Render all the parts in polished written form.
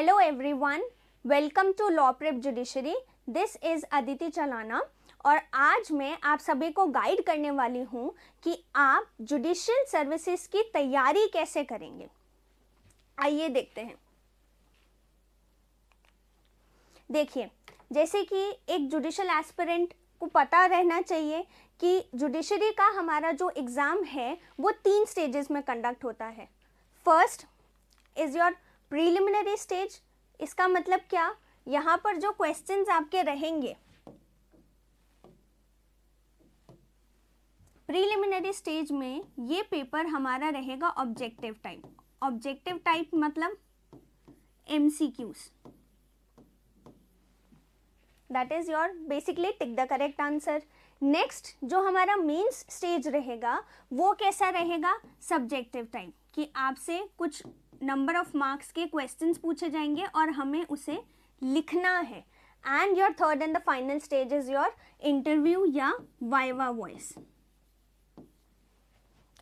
Hello everyone, welcome to law prep judiciary. This is Aditi Chalana और आज मैं आप सभी को गाइड करने वाली हूं कि आप जुडिशियल सर्विसेज की तैयारी कैसे करेंगे। आइए देखते हैं। देखिए, जैसे कि एक जुडिशियल एस्पिरेंट को पता रहना चाहिए कि जुडिशरी का हमारा जो एग्ज़ाम है वो 3 स्टेजेस में कंडक्ट होता है। First is your preliminary stage. इसका मतलब क्या, यहाँ पर जो क्वेश्चंस आपके रहेंगे प्रीलिमिनरी स्टेज में, ये पेपर हमारा रहेगा ऑब्जेक्टिव टाइप। ऑब्जेक्टिव टाइप मतलब MCQs। That is your basically tick the correct answer. Next जो हमारा मेंस स्टेज रहेगा वो कैसा रहेगा, सब्जेक्टिव टाइप, कि आपसे कुछ नंबर ऑफ मार्क्स के क्वेश्चंस पूछे जाएंगे और हमें उसे लिखना है। And your third and the final stage is your interview या वाइवा वॉइस।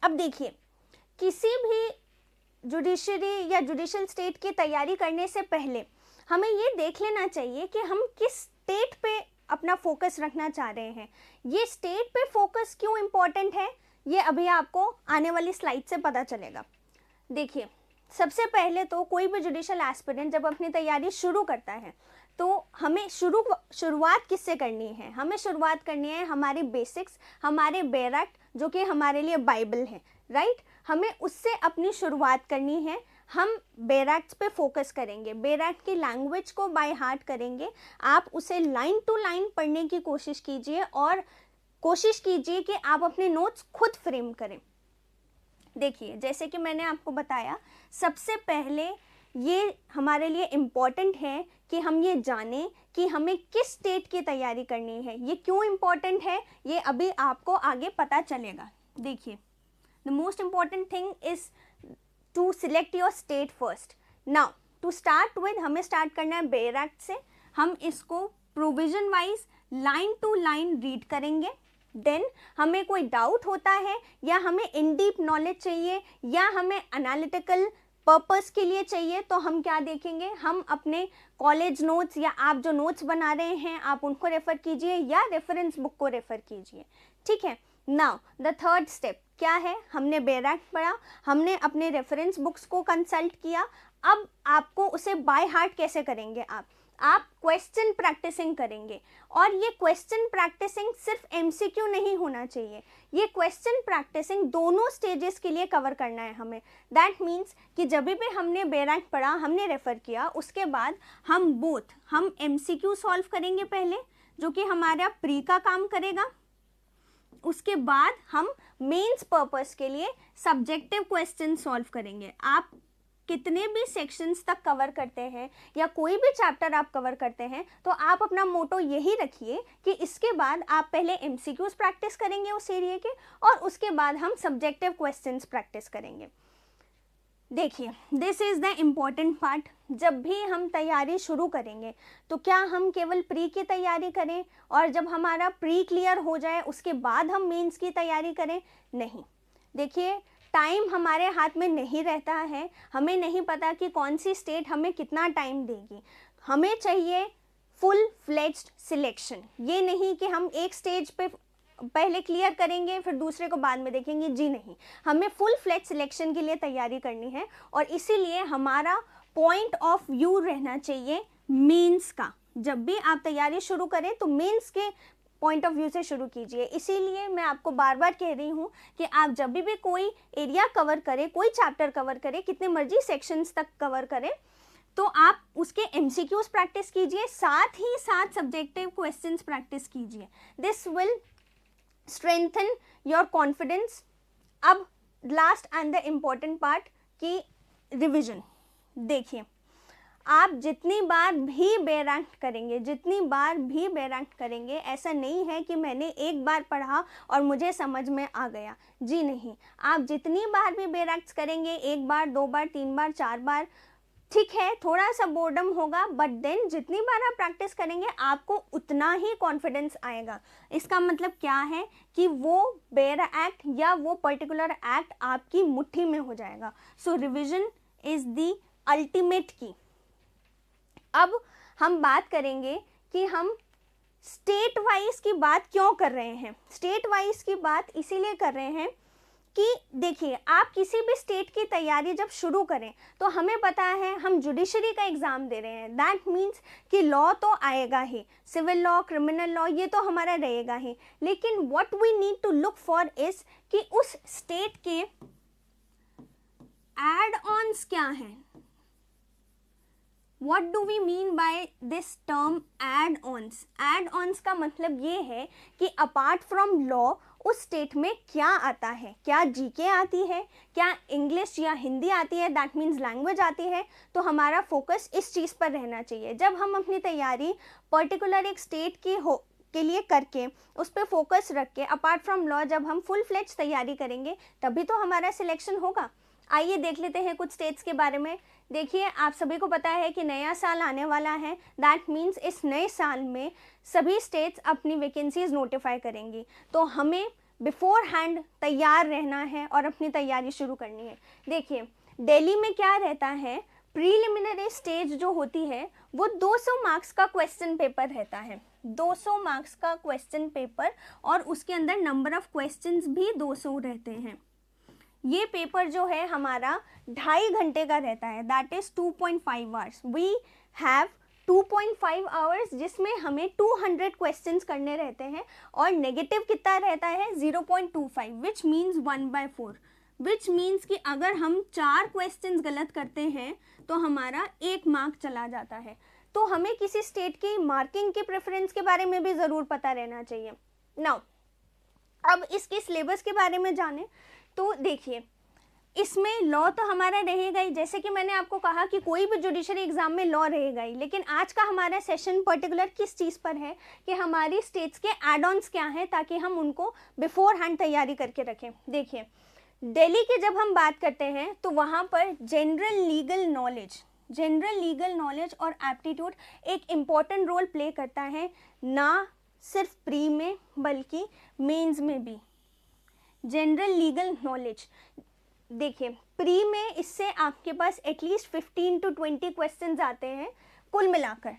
अब देखिए, किसी भी जुडिशरी या जुडिशियल स्टेट की तैयारी करने से पहले हमें ये देख लेना चाहिए कि हम किस स्टेट पे अपना फोकस रखना चाह रहे हैं। ये स्टेट पे फोकस क्यों इम्पोर्टेंट है, ये अभी आपको आने वाली स्लाइड से पता चलेगा। देखिए, सबसे पहले तो कोई भी जुडिशियल एस्पिरेंट जब अपनी तैयारी शुरू करता है तो हमें शुरुआत किससे करनी है, हमें शुरुआत करनी है हमारे बेसिक्स, हमारे बेयर एक्ट जो कि हमारे लिए बाइबल है, राइट। हमें उससे अपनी शुरुआत करनी है। हम बेयर एक्ट पे फोकस करेंगे, बेयर एक्ट की लैंग्वेज को बाय हार्ट करेंगे। आप उसे लाइन टू लाइन पढ़ने की कोशिश कीजिए और कोशिश कीजिए कि आप अपने नोट्स खुद फ्रेम करें। देखिए, जैसे कि मैंने आपको बताया, सबसे पहले ये हमारे लिए इम्पॉर्टेंट है कि हम ये जानें कि हमें किस स्टेट की तैयारी करनी है। ये क्यों इम्पॉर्टेंट है ये अभी आपको आगे पता चलेगा। देखिए, the most important thing is to select your state first. Now to start with, हमें स्टार्ट करना है बेयर एक्ट से। हम इसको provision wise line to line read करेंगे। देन हमें कोई डाउट होता है या हमें इन डीप नॉलेज चाहिए या हमें एनालिटिकल पर्पस के लिए चाहिए, तो हम क्या देखेंगे, हम अपने कॉलेज नोट्स या आप जो नोट्स बना रहे हैं आप उनको रेफर कीजिए या रेफरेंस बुक को रेफर कीजिए। ठीक है। नाउ द थर्ड स्टेप क्या है, हमने बेयर एक्ट पढ़ा, हमने अपने रेफरेंस बुक्स को कंसल्ट किया। अब आपको उसे बाय हार्ट कैसे करेंगे, आप क्वेश्चन प्रैक्टिसिंग करेंगे। और ये क्वेश्चन प्रैक्टिसिंग सिर्फ MCQ नहीं होना चाहिए, ये क्वेश्चन प्रैक्टिसिंग दोनों स्टेजेस के लिए कवर करना है हमें। दैट मीन्स कि जब भी हमने बेयर एक्ट पढ़ा, हमने रेफर किया, उसके बाद हम MCQ सॉल्व करेंगे पहले, जो कि हमारा प्री का काम करेगा। उसके बाद हम मेंस पर्पस के लिए सब्जेक्टिव क्वेश्चन सॉल्व करेंगे। आप कितने भी सेक्शंस तक कवर करते हैं या कोई भी चैप्टर आप कवर करते हैं, तो आप अपना मोटो यही रखिए कि इसके बाद आप पहले MCQs प्रैक्टिस करेंगे उस एरिया के और उसके बाद हम सब्जेक्टिव क्वेश्चंस प्रैक्टिस करेंगे। देखिए, this is the important part. जब भी हम तैयारी शुरू करेंगे तो क्या हम केवल प्री की तैयारी करें और जब हमारा प्री क्लियर हो जाए उसके बाद हम मेंस की तैयारी करें? नहीं। देखिए, टाइम हमारे हाथ में नहीं रहता है, हमें नहीं पता कि कौन सी स्टेट हमें कितना टाइम देगी। हमें चाहिए फुल फ्लेज्ड सिलेक्शन। ये नहीं कि हम एक स्टेज पे पहले क्लियर करेंगे फिर दूसरे को बाद में देखेंगे, जी नहीं। हमें फुल फ्लेज्ड सिलेक्शन के लिए तैयारी करनी है और इसीलिए हमारा पॉइंट ऑफ व्यू रहना चाहिए मेंस का। जब भी आप तैयारी शुरू करें तो मेंस के पॉइंट ऑफ व्यू से शुरू कीजिए। इसीलिए मैं आपको बार बार कह रही हूँ कि आप जब भी कोई एरिया कवर करें, कोई चैप्टर कवर करें, कितने मर्जी सेक्शंस तक कवर करें, तो आप उसके MCQs प्रैक्टिस कीजिए, साथ ही साथ सब्जेक्टिव क्वेश्चंस प्रैक्टिस कीजिए। This will strengthen your confidence. अब last and the important part की रिविजन। देखिए, आप जितनी बार भी बेयर एक्ट करेंगे, ऐसा नहीं है कि मैंने एक बार पढ़ा और मुझे समझ में आ गया, जी नहीं। आप जितनी बार भी बेयर एक्ट करेंगे, 1 बार 2 बार 3 बार 4 बार, ठीक है, थोड़ा सा बोर्डम होगा, बट देन जितनी बार आप प्रैक्टिस करेंगे आपको उतना ही कॉन्फिडेंस आएगा। इसका मतलब क्या है कि वो बेयर एक्ट या वो पर्टिकुलर एक्ट आपकी मुट्ठी में हो जाएगा। सो रिविजन इज द अल्टीमेट की। अब हम बात करेंगे कि हम स्टेट वाइज की बात क्यों कर रहे हैं। स्टेट वाइज की बात इसीलिए कर रहे हैं कि देखिए, आप किसी भी स्टेट की तैयारी जब शुरू करें तो हमें पता है हम जुडिशरी का एग्ज़ाम दे रहे हैं, दैट मीन्स कि लॉ तो आएगा ही, सिविल लॉ, क्रिमिनल लॉ, ये तो हमारा रहेगा ही, लेकिन what we need to look for is कि उस स्टेट के एड ऑन्स क्या हैं। What do we mean by this term add-ons? Add-ons का मतलब ये है कि अपार्ट फ्रॉम लॉ उस स्टेट में क्या आता है, क्या जीके आती है, क्या इंग्लिश या हिंदी आती है, दैट मीन्स लैंग्वेज आती है। तो हमारा फोकस इस चीज़ पर रहना चाहिए। जब हम अपनी तैयारी पर्टिकुलर एक स्टेट की के लिए करके उस पर फोकस रख के अपार्ट फ्रॉम लॉ जब हम फुल फ्लेज तैयारी करेंगे तभी तो हमारा सिलेक्शन होगा। आइए देख लेते हैं कुछ स्टेट्स के बारे में। देखिए, आप सभी को पता है कि नया साल आने वाला है, दैट मीन्स इस नए साल में सभी स्टेट्स अपनी वैकेंसीज नोटिफाई करेंगी, तो हमें बिफोर हैंड तैयार रहना है और अपनी तैयारी शुरू करनी है। देखिए, दिल्ली में क्या रहता है, प्रीलिमिनरी स्टेज जो होती है वो 200 मार्क्स का क्वेश्चन पेपर रहता है, 200 मार्क्स का क्वेश्चन पेपर, और उसके अंदर नंबर ऑफ क्वेश्चंस भी 200 रहते हैं। ये पेपर जो है हमारा 2.5 घंटे का रहता है, that is 2.5 hours. We have 2.5 hours जिसमें हमें 200 क्वेश्चंस करने रहते हैं, और नेगेटिव कितना रहता है 0.25, विच मीन्स 1/4, विच मीन्स कि अगर हम 4 क्वेश्चंस गलत करते हैं तो हमारा 1 मार्क चला जाता है। तो हमें किसी स्टेट की मार्किंग के प्रेफरेंस के बारे में भी ज़रूर पता रहना चाहिए। नाउ अब इसके सिलेबस के बारे में जाने तो देखिए, इसमें लॉ तो हमारा रहेगा ही, जैसे कि मैंने आपको कहा कि कोई भी जुडिशरी एग्जाम में लॉ रहेगा ही, लेकिन आज का हमारा सेशन पर्टिकुलर किस चीज़ पर है कि हमारी स्टेट्स के एड ऑन्स क्या हैं, ताकि हम उनको बिफोर हैंड तैयारी करके रखें। देखिए, दिल्ली की जब हम बात करते हैं तो वहाँ पर जनरल लीगल नॉलेज और एप्टीट्यूड एक इम्पॉर्टेंट रोल प्ले करता है, ना सिर्फ प्री में बल्कि मेंस में भी। जनरल लीगल नॉलेज, देखिए, प्री में इससे आपके पास एटलीस्ट 15 to 20 क्वेश्चंस आते हैं कुल मिलाकर,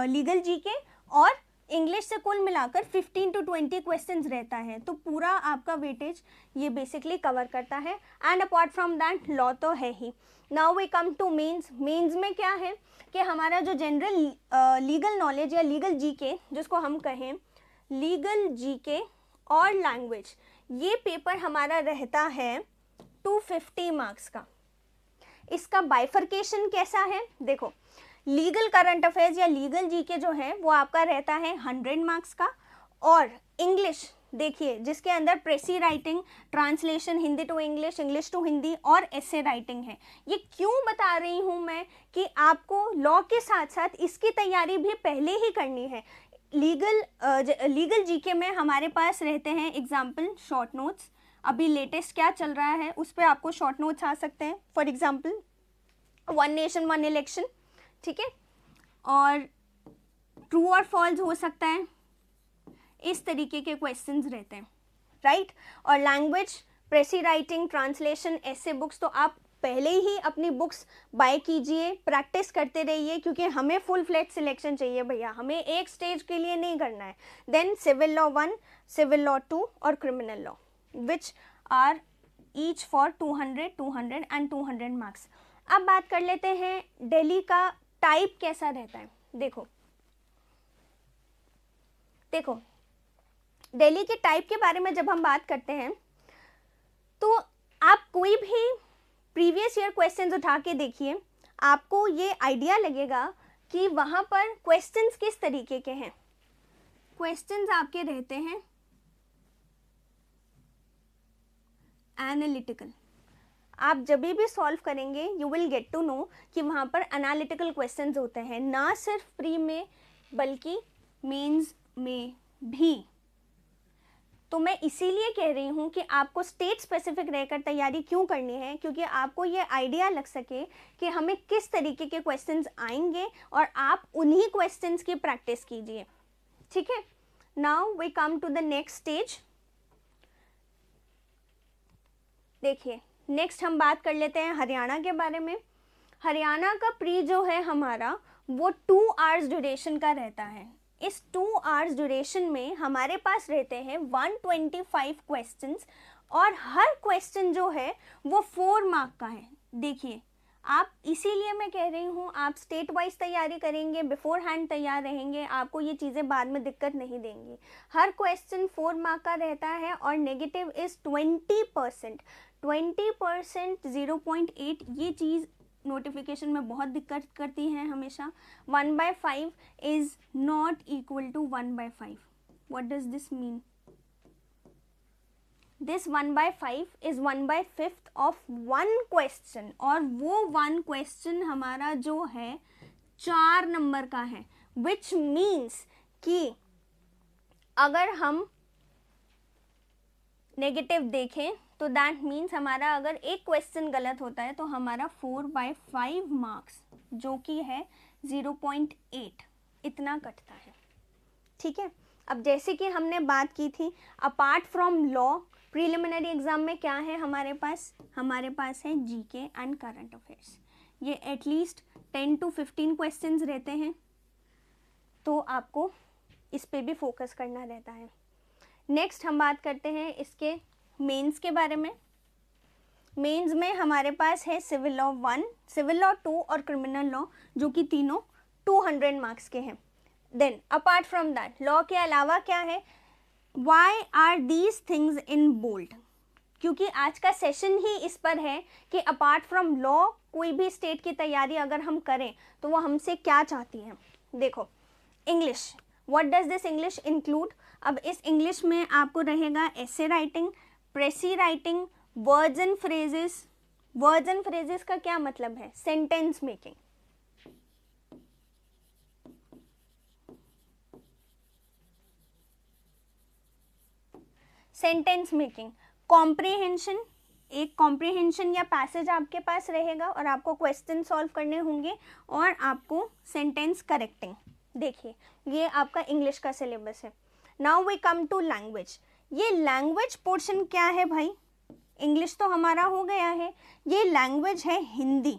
लीगल जीके और इंग्लिश से कुल मिलाकर 15 to 20 क्वेश्चंस रहता है, तो पूरा आपका वेटेज ये बेसिकली कवर करता है। And apart from that law तो है ही। Now we come to mains. Mains में क्या है कि हमारा जो जनरल लीगल नॉलेज या लीगल जीके जिसको हम कहें, लीगल जीके और लैंग्वेज, ये पेपर हमारा रहता है 250 मार्क्स का। इसका बाइफर्केशन कैसा है, देखो, लीगल करंट अफेयर्स या लीगल जीके जो है वो आपका रहता है 100 मार्क्स का, और इंग्लिश देखिए जिसके अंदर precis writing, translation Hindi to English, English to Hindi और एसे राइटिंग है। ये क्यों बता रही हूँ मैं कि आपको लॉ के साथ साथ इसकी तैयारी भी पहले ही करनी है। लीगल जीके में हमारे पास रहते हैं एग्जाम्पल शॉर्ट नोट्स, अभी लेटेस्ट क्या चल रहा है उस पर आपको शॉर्ट नोट्स आ सकते हैं। फॉर एग्जाम्पल 1 नेशन 1 इलेक्शन, ठीक है, और ट्रू और फॉल्स हो सकता है, इस तरीके के क्वेश्चंस रहते हैं, राइट। और लैंग्वेज, प्रेसी राइटिंग, ट्रांसलेशन, ऐसे बुक्स तो आप पहले ही अपनी बुक्स बाय कीजिए, प्रैक्टिस करते रहिए, क्योंकि हमें फुल फ्लेज सिलेक्शन चाहिए भैया, हमें एक स्टेज के लिए नहीं करना है। Then civil law 1, civil law 2 और criminal law, which are each for 200, 200 and 200 marks. अब बात कर लेते हैं दिल्ली का टाइप कैसा रहता है। देखो दिल्ली के टाइप के बारे में जब हम बात करते हैं तो आप कोई भी प्रीवियस ईयर क्वेश्चंस उठा के देखिए, आपको ये आइडिया लगेगा कि वहाँ पर क्वेश्चंस किस तरीके के हैं। क्वेश्चंस आपके रहते हैं एनालिटिकल। आप जब भी सॉल्व करेंगे you will get to know कि वहाँ पर एनालिटिकल क्वेश्चंस होते हैं, ना सिर्फ प्री में बल्कि मेंस में भी। तो मैं इसीलिए कह रही हूँ कि आपको स्टेट स्पेसिफिक रहकर तैयारी क्यों करनी है, क्योंकि आपको ये आइडिया लग सके कि हमें किस तरीके के क्वेश्चंस आएंगे और आप उन्हीं क्वेश्चंस की प्रैक्टिस कीजिए, ठीक है। Now we come to the next stage. देखिए, नेक्स्ट हम बात कर लेते हैं हरियाणा के बारे में। हरियाणा का प्री जो है हमारा वो 2 आवर्स ड्यूरेशन का रहता है। इस 2 आवर्स ड्यूरेशन में हमारे पास रहते हैं 125 क्वेश्चंस और हर क्वेश्चन जो है वो 4 मार्क का है। देखिए आप, इसीलिए मैं कह रही हूँ आप स्टेट वाइज तैयारी करेंगे, बिफोर हैंड तैयार रहेंगे, आपको ये चीज़ें बाद में दिक्कत नहीं देंगी। हर क्वेश्चन 4 मार्क का रहता है और नेगेटिव इज़ 20%। 20% 0.8, ये चीज़ नोटिफिकेशन में बहुत दिक्कत करती है हमेशा। 1/5 is not equal to 1/5। What does this mean? This 1/5 is 1/5 of 1 question, और वो 1 क्वेश्चन हमारा जो है 4 नंबर का है, विच मीन्स कि अगर हम नेगेटिव देखें तो दैट मीन्स हमारा अगर एक क्वेश्चन गलत होता है तो हमारा 4/5 मार्क्स जो कि है 0.8 इतना कटता है। ठीक है, अब जैसे कि हमने बात की थी, apart from law preliminary exam में क्या है हमारे पास है जीके एंड करंट अफेयर्स। ये एटलीस्ट 10 to 15 क्वेश्चंस रहते हैं, तो आपको इस पे भी फोकस करना रहता है। नेक्स्ट हम बात करते हैं इसके मेंस के बारे में। मेंस में हमारे पास है सिविल लॉ 1, सिविल लॉ 2 और क्रिमिनल लॉ, जो कि तीनों 200 मार्क्स के हैं। Then apart from that, law के अलावा क्या है? Why are these things in bold? क्योंकि आज का सेशन ही इस पर है कि अपार्ट फ्रॉम लॉ कोई भी स्टेट की तैयारी अगर हम करें तो वो हमसे क्या चाहती है। देखो, English, what does this English include? अब इस इंग्लिश में आपको रहेगा essay writing, प्रेसी writing, words and phrases. Words and phrases का क्या मतलब है? Sentence making. Sentence making, comprehension, एक कॉम्प्रिहेंशन या पैसेज आपके पास रहेगा और आपको क्वेश्चन सॉल्व करने होंगे और आपको सेंटेंस करेक्टिंग। देखिए ये आपका इंग्लिश का सिलेबस है। Now we come to language. ये लैंग्वेज पोर्शन क्या है भाई? इंग्लिश तो हमारा हो गया है, ये लैंग्वेज है हिंदी।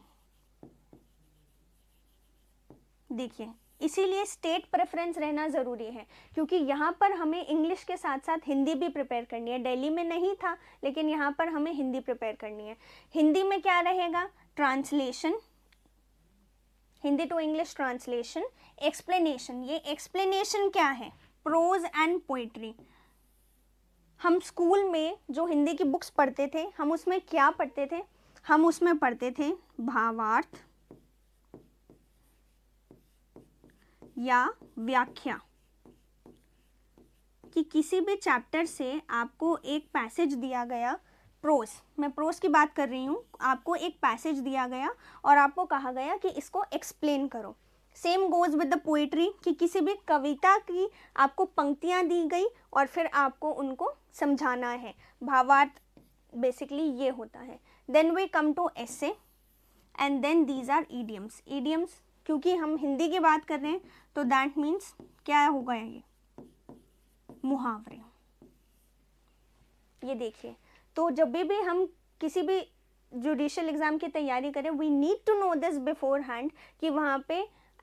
देखिए इसीलिए स्टेट प्रेफरेंस रहना ज़रूरी है, क्योंकि यहाँ पर हमें इंग्लिश के साथ साथ हिंदी भी प्रिपेयर करनी है। दिल्ली में नहीं था, लेकिन यहाँ पर हमें हिंदी प्रिपेयर करनी है। हिंदी में क्या रहेगा? Translation, Hindi to English translation, explanation. ये एक्सप्लेनेशन क्या है? Prose and poetry. हम स्कूल में जो हिंदी की बुक्स पढ़ते थे, हम उसमें क्या पढ़ते थे? हम उसमें पढ़ते थे भावार्थ या व्याख्या, कि किसी भी चैप्टर से आपको एक पैसेज दिया गया, प्रोज, मैं प्रोज की बात कर रही हूँ, आपको एक पैसेज दिया गया और आपको कहा गया कि इसको एक्सप्लेन करो। Same goes with the poetry, कि किसी भी कविता की आपको पंक्तियाँ दी गई और फिर आपको उनको समझाना है। भावार्थ बेसिकली ये होता है। Then we come to essay and then these are idioms. Idioms क्योंकि हम हिंदी की बात कर रहे हैं तो दैट मीन्स क्या होगा? ये मुहावरे। ये देखिए, तो जब भी हम किसी भी जुडिशियल एग्जाम की तैयारी करें, we need to know this beforehand कि वहाँ पे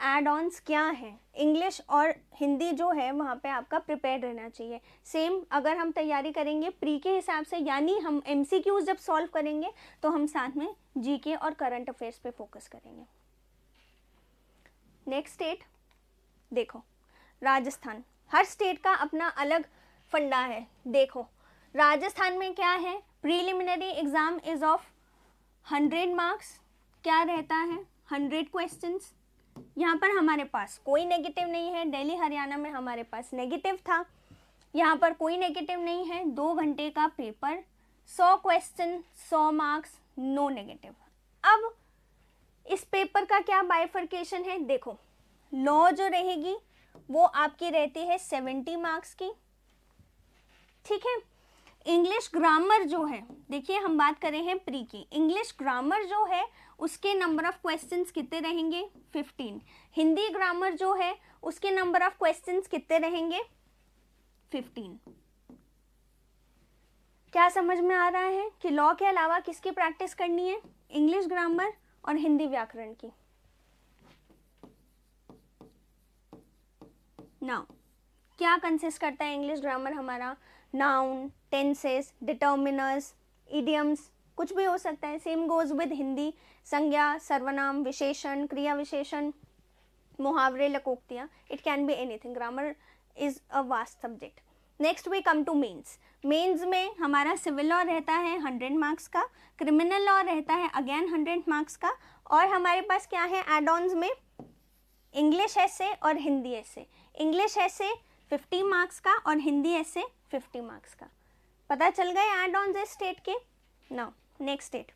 एड ऑन्स क्या है। इंग्लिश और हिंदी जो है वहाँ पे आपका प्रिपेयर रहना चाहिए। सेम अगर हम तैयारी करेंगे प्री के हिसाब से, यानी हम MCQs जब सॉल्व करेंगे तो हम साथ में GK और करंट अफेयर्स पे फोकस करेंगे। नेक्स्ट स्टेट देखो, राजस्थान। हर स्टेट का अपना अलग फंडा है। देखो राजस्थान में क्या है? Preliminary exam is of 100 marks. क्या रहता है? 100 क्वेश्चंस। यहाँ पर हमारे पास कोई नेगेटिव नहीं है। दिल्ली हरियाणा में हमारे पास नेगेटिव था, यहाँ पर कोई नेगेटिव नहीं है। 2 घंटे का paper, 100 question, 100 marks, no negative. अब इस पेपर का क्या बाइफर्केशन है? देखो, लॉ जो रहेगी वो आपकी रहती है 70 मार्क्स की। ठीक है, इंग्लिश ग्रामर जो है, देखिए हम बात कर रहे हैं प्री की, इंग्लिश ग्रामर जो है उसके नंबर ऑफ क्वेश्चंस कितने रहेंगे? 15। हिंदी ग्रामर जो है उसके नंबर ऑफ क्वेश्चंस कितने रहेंगे? 15। क्या समझ में आ रहा है कि लॉ के अलावा किसकी प्रैक्टिस करनी है? इंग्लिश ग्रामर और हिंदी व्याकरण की। नाउ क्या कंसिस्ट करता है इंग्लिश ग्रामर हमारा? नाउन, टेंसेस, डिटर्मिनर्स, इडियम्स, कुछ भी हो सकता है। सेम गोज विद हिंदी, संज्ञा, सर्वनाम, विशेषण, क्रिया विशेषण, मुहावरे, लकोक्तियाँ, it can be anything. Grammar is a vast subject. Next we come to mains. Mains में हमारा सिविल लॉ रहता है 100 मार्क्स का, क्रिमिनल लॉ रहता है अगेन 100 मार्क्स का, और हमारे पास क्या है एड ऑन्स में? इंग्लिश ऐसे और हिंदी ऐसे। इंग्लिश ऐसे 50 मार्क्स का और हिंदी ऐसे 50 मार्क्स का। पता चल गए एड ऑन्स इस स्टेट के। Now next state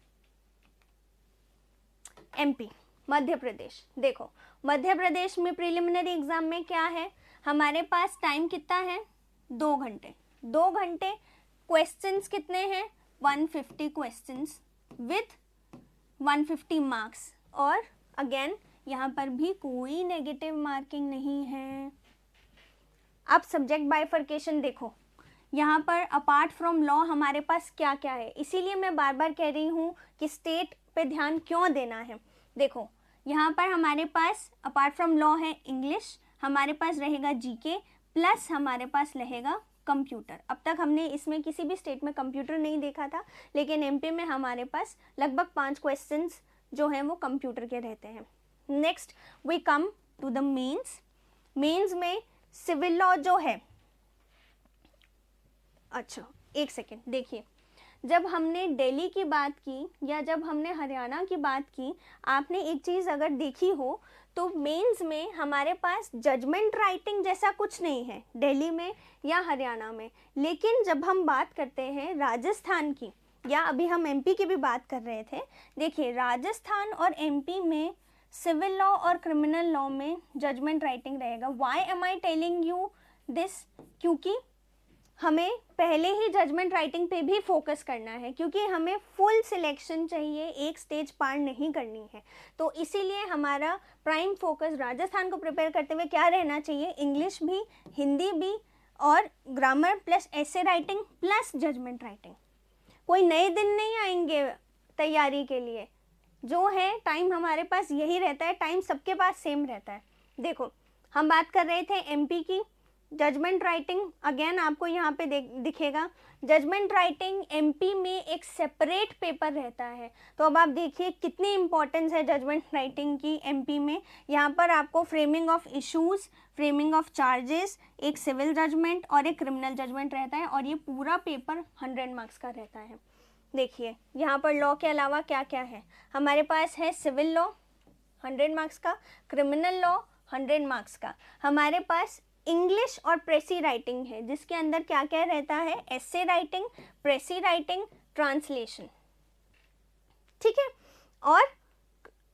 MP, Madhya Pradesh. देखो मध्य प्रदेश में प्रिलिमिनरी एग्जाम में क्या है हमारे पास? टाइम कितना है? 2 घंटे। 2 घंटे, क्वेश्चंस कितने हैं? 150 क्वेश्चंस विथ 150 मार्क्स। और अगेन यहाँ पर भी कोई नेगेटिव मार्किंग नहीं है। अब सब्जेक्ट बाइफर्केशन देखो, यहाँ पर अपार्ट फ्रॉम लॉ हमारे पास क्या क्या है, इसीलिए मैं बार बार कह रही हूँ कि स्टेट पे ध्यान क्यों देना है। देखो यहाँ पर हमारे पास अपार्ट फ्रॉम लॉ है इंग्लिश, हमारे पास रहेगा जीके, प्लस हमारे पास रहेगा कंप्यूटर। अब तक हमने इसमें किसी भी स्टेट में कंप्यूटर नहीं देखा था, लेकिन एमपी में हमारे पास लगभग 5 क्वेश्चंस जो हैं वो कंप्यूटर के रहते हैं। Next we come to the mains. Mains में सिविल लॉ जो है, अच्छा एक सेकेंड देखिए, जब हमने दिल्ली की बात की या जब हमने हरियाणा की बात की, आपने एक चीज़ अगर देखी हो तो मेंस में हमारे पास जजमेंट राइटिंग जैसा कुछ नहीं है दिल्ली में या हरियाणा में। लेकिन जब हम बात करते हैं राजस्थान की, या अभी हम एमपी की भी बात कर रहे थे, देखिए राजस्थान और एमपी में सिविल लॉ और क्रिमिनल लॉ में जजमेंट राइटिंग रहेगा। Why am I telling you this? क्योंकि हमें पहले ही जजमेंट राइटिंग पे भी फोकस करना है, क्योंकि हमें फुल सिलेक्शन चाहिए, एक स्टेज पार नहीं करनी है। तो इसीलिए हमारा प्राइम फोकस राजस्थान को प्रिपेयर करते हुए क्या रहना चाहिए? इंग्लिश भी, हिंदी भी, और ग्रामर प्लस ऐसे राइटिंग प्लस जजमेंट राइटिंग। कोई नए दिन नहीं आएंगे तैयारी के लिए, जो है टाइम हमारे पास यही रहता है, टाइम सबके पास सेम रहता है। देखो हम बात कर रहे थे एमपी की जजमेंट राइटिंग, अगेन आपको यहाँ पे दिखेगा जजमेंट राइटिंग एमपी में एक सेपरेट पेपर रहता है। तो अब आप देखिए कितनी इंपॉर्टेंस है जजमेंट राइटिंग की एमपी में। यहाँ पर आपको framing of issues, framing of charges, एक सिविल जजमेंट और एक क्रिमिनल जजमेंट रहता है, और ये पूरा पेपर 100 मार्क्स का रहता है। देखिए यहाँ पर लॉ के अलावा क्या क्या है हमारे पास? है सिविल लॉ 100 मार्क्स का, क्रिमिनल लॉ 100 मार्क्स का, हमारे पास इंग्लिश और प्रेसी राइटिंग है, जिसके अंदर क्या क्या रहता है? एसे राइटिंग, प्रेसी राइटिंग, ट्रांसलेशन, ठीक है, और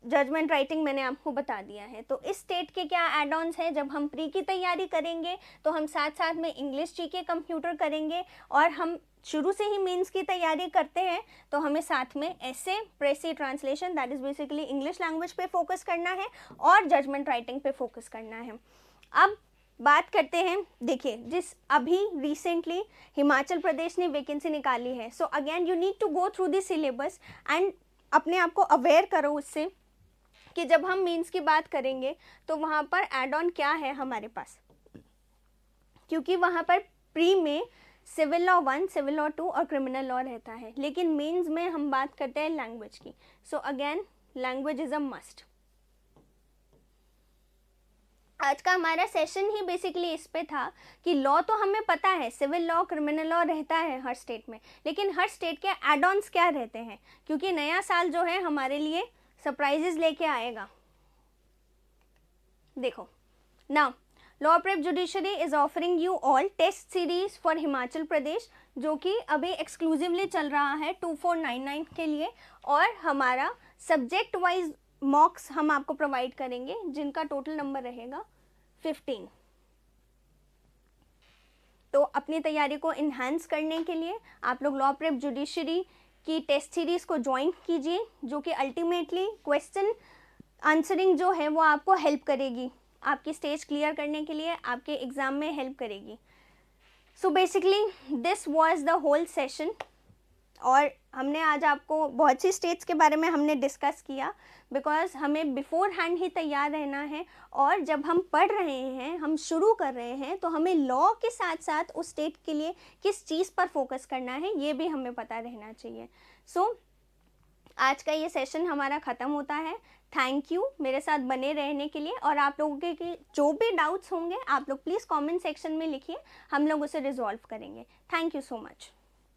जजमेंट राइटिंग मैंने आपको बता दिया है। तो इस स्टेट के क्या एड ऑन्स है? जब हम प्री की तैयारी करेंगे तो हम साथ साथ में इंग्लिश जीके कंप्यूटर करेंगे, और हम शुरू से ही मेंस की तैयारी करते हैं तो हमें साथ में ऐसे, precis, translation, that is basically English language पे फोकस करना है और जजमेंट राइटिंग पे फोकस करना है। अब बात करते हैं, देखिए जिस अभी रिसेंटली हिमाचल प्रदेश ने वैकेंसी निकाली है, so again you need to go through the syllabus and अपने आप को अवेयर करो उससे कि जब हम मेंस की बात करेंगे तो वहाँ पर एड ऑन क्या है हमारे पास, क्योंकि वहाँ पर प्री में सिविल लॉ 1, सिविल लॉ 2 और क्रिमिनल लॉ रहता है, लेकिन मेंस में हम बात करते हैं लैंग्वेज की। So again language is a must. आज का हमारा सेशन ही बेसिकली इस पे था कि लॉ तो हमें पता है, सिविल लॉ, क्रिमिनल लॉ रहता है हर स्टेट में, लेकिन हर स्टेट के एड ऑन्स क्या रहते हैं, क्योंकि नया साल जो है हमारे लिए सरप्राइजेस लेके आएगा। देखो now law prep judiciary is offering you all test series for Himachal Pradesh, जो कि अभी एक्सक्लूसिवली चल रहा है 2499 के लिए, और हमारा सब्जेक्ट वाइज मॉक्स हम आपको प्रोवाइड करेंगे जिनका टोटल नंबर रहेगा 15। तो अपनी तैयारी को इन्हांस करने के लिए आप लोग लॉ प्रेप जुडिशरी की टेस्ट सीरीज को ज्वाइन कीजिए, जो कि अल्टीमेटली क्वेश्चन आंसरिंग जो है वो आपको हेल्प करेगी, आपकी स्टेज क्लियर करने के लिए आपके एग्जाम में हेल्प करेगी। So basically this was the whole session और हमने आज आपको बहुत सी स्टेट्स के बारे में हमने डिस्कस किया, बिकॉज हमें बिफोर हैंड ही तैयार रहना है। और जब हम पढ़ रहे हैं, हम शुरू कर रहे हैं, तो हमें लॉ के साथ साथ उस स्टेट के लिए किस चीज़ पर फोकस करना है ये भी हमें पता रहना चाहिए। सो आज का ये सेशन हमारा ख़त्म होता है। थैंक यू मेरे साथ बने रहने के लिए। और आप लोगों के जो भी डाउट्स होंगे आप लोग प्लीज़ कमेंट सेक्शन में लिखिए, हम लोग उसे रिजॉल्व करेंगे। Thank you so much.